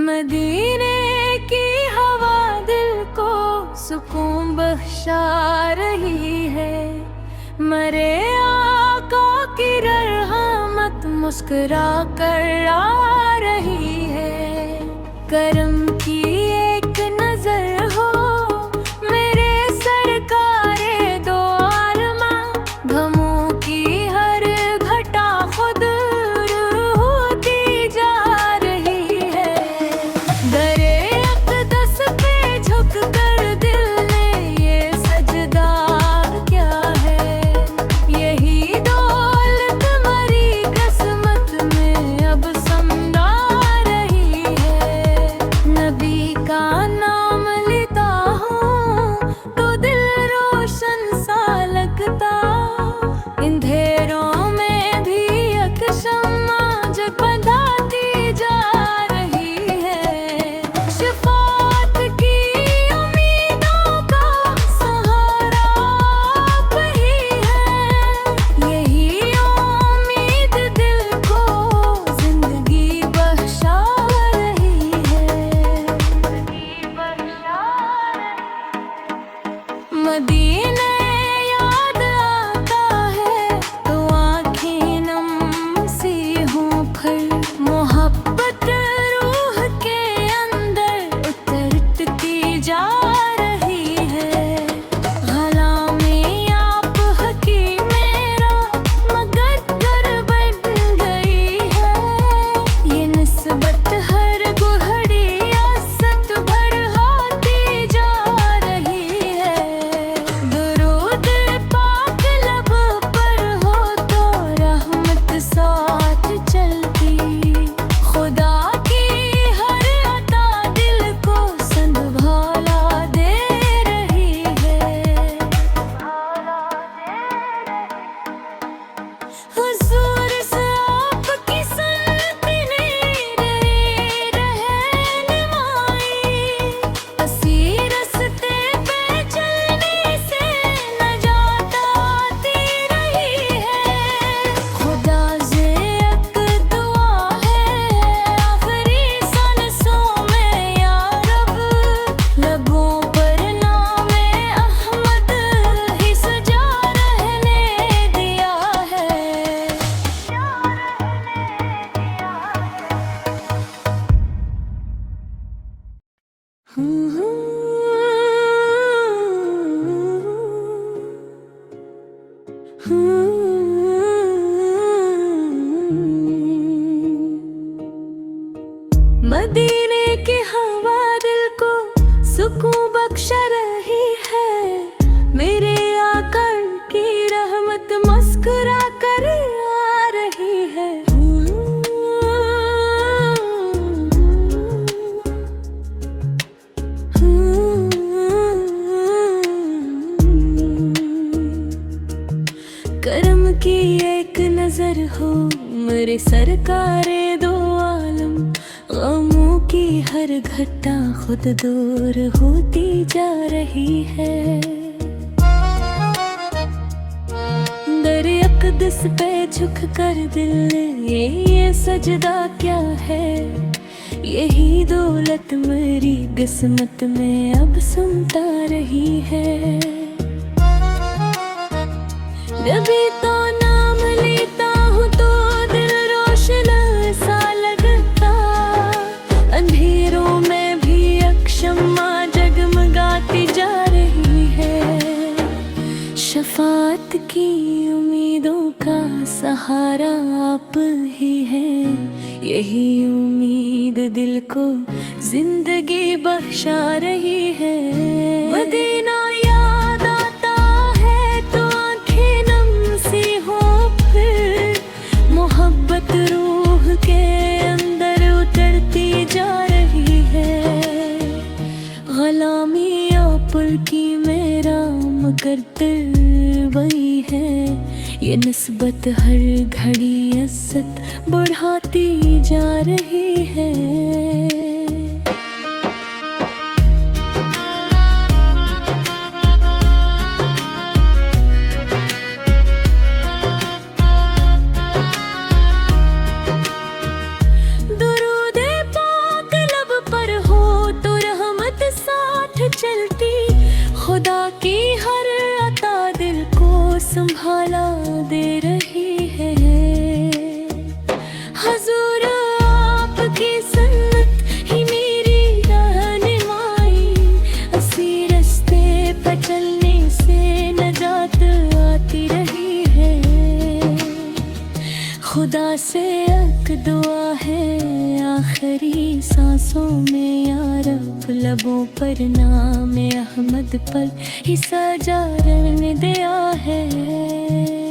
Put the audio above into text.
मदीने की हवा दिल को सुकून बख्शा रही है। मरे आका की रहमत मुस्कुरा कर आ रही है। करम की एक नजर हो मेरे सरकारे दो आलमा, गमों की हर घटा खुद होती जा रही है। दरे अक़दस पे झुक कर दिल ने ये सजदा क्या है। यही दौलत मरी किस्मत में अब समझा रही है। नबी का नाम लेता हूँ तो दिल रोशन सा लगता, अंधेरों में भी एक शम्मा जगमगाती जा रही है। शफ़ाअत की उम्मीदों का सहारा आप ही है। यही उम्मीद दिल को जिंदगी बख्शा रही है। मदीने याद आता है तो आँखें नम सी हों फिर। मोहब्बत रूह के अंदर उतरती जा रही है। गला में आप हकीम मेरा मुक़द्दर बन गई है। ये निस्बत हर घड़ी असत भर होती जा रही है। दुरूद पाक लब पर हो तो रहमत साथ चलती, खुदा की हर अता दिल को संभाला दे रही है। हुजूर से आपकी सुन्नतें रहनुमाई, असी रस्ते पे चलने से नजात आती रही है। खुदा से एक दुआ है आखिरी सांसों में या रब, लबों पर नाम अहमद ही सजा रहने दिया है। मदीने की हवा दिल को सुकून बख्श रही है। मेरे आका की रहमत मुस्कुरा कर आ रही है। करम की एक नजर हो मेरे सरकारे दो आलम, गमों की हर घटा खुद दूर होती जा रही है। दर अक़दस पे झुक कर दिल ने ये सजदा क्या है। यही दौलत मेरी किस्मत में अब सुनता रही है। नबी तो नाम लेता हूँ तो दिल रोशन सा लगता, अंधेरों में भी एक शम्मा जगमगाती जा रही है। शफ़ाअत की उम्मीदों का सहारा आप ही है। यही उम्मीद दिल को जिंदगी बख्शा रही है। मदीना याद आता है तो आँखें नम सी हो फिर। मोहब्बत रूह के अंदर उतरती जा रही है। गुलामी पुल की मेरा मुक़द्दर वही है। ये निस्बत हर घड़ी इज़्ज़त बढ़ाती जा रही है। दुरूद पाक लब खुदा से एक दुआ है आखिरी सांसों में या रब, लबों पर नाम अहमद पर ही सजा रहने दिया है।